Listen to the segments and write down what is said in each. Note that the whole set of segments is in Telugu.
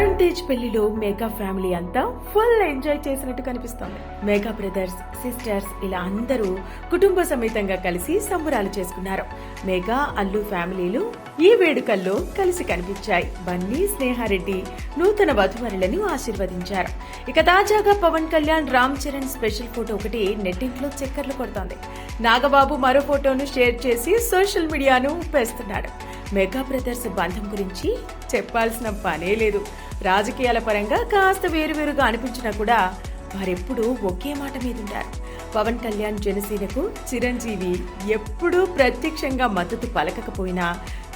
వరుణ్ తేజ్ పెళ్లిలో మెగా ఫ్యామిలీ అంతా ఫుల్ ఎంజాయ్ చేసినట్టు కనిపిస్తోంది. మెగా బ్రదర్స్, సిస్టర్స్ ఇలా అందరూ కుటుంబ సమేతంగా కలిసి సంబరాలు చేసుకున్నారు. మెగా, అల్లు ఫ్యామిలీలు ఈ వేడుకల్లో కలిసి కనిపించాయి. బన్నీ, స్నేహారెడ్డి నూతన వధువరులను ఆశీర్వదించారు. ఇక తాజాగా పవన్ కళ్యాణ్, రామ్ చరణ్ స్పెషల్ ఫోటో ఒకటి నెట్టింట్లో చక్కర్లు కొడుతోంది. నాగబాబు మరో ఫోటోను షేర్ చేసి సోషల్ మీడియాను ఊపేస్తున్నాడు. మెగా బ్రదర్స్ బంధం గురించి చెప్పాల్సిన పనే లేదు. రాజకీయాల పరంగా కాస్త వేరువేరుగా అనిపించినా కూడా వారెప్పుడూ ఒకే మాట మీదుంటారు. పవన్ కళ్యాణ్ జనసేనకు చిరంజీవి ఎప్పుడూ ప్రత్యక్షంగా మద్దతు పలకకపోయినా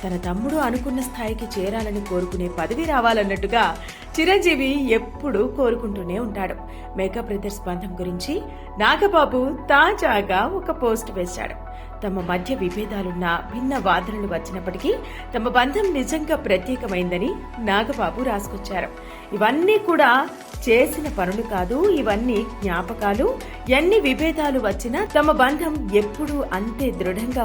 తన తమ్ముడు అనుకున్న స్థాయికి చేరాలని కోరుకునే పదవి రావాలన్నట్టుగా చిరంజీవి ఎప్పుడూ కోరుకుంటూనే ఉంటాడు. మెగా బ్రదర్స్ బంధం గురించి నాగబాబు తాజాగా ఒక పోస్ట్ వేశాడు. తమ మధ్య విభేదాలున్నా, భిన్న వాదనలు వచ్చినప్పటికీ తమ బంధం నిజంగా ప్రత్యేకమైందని నాగబాబు రాసుకొచ్చారు. ఇవన్నీ కూడా చేసిన పనులు కాదు, ఇవన్నీ జ్ఞాపకాలు. ఎన్ని విభేదాలు వచ్చినా తమ బంధం ఎప్పుడూ అంతే దృఢంగా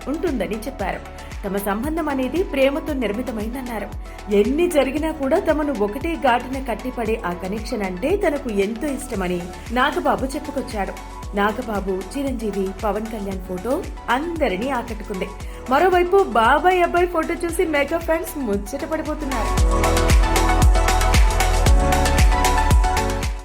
ఉంటుందని చెప్పారు. తమ సంబంధం అనేది ప్రేమతో నిర్మితమైందన్నారు. ఎన్ని జరిగినా కూడా తమను ఒకటే ఘాటున కట్టిపడే ఆ కనెక్షన్ అంటే తనకు ఎంతో ఇష్టమని నాగబాబు చెప్పుకొచ్చాడు. నాగబాబు, చిరంజీవి, పవన్ కళ్యాణ్ ఫోటో అందరినీ ఆకట్టుకుంది. మరోవైపు బాబాయ్, అబ్బాయి ఫోటో చూసి మెగా ఫ్యాన్స్ ముచ్చట పడిపోతున్నారు.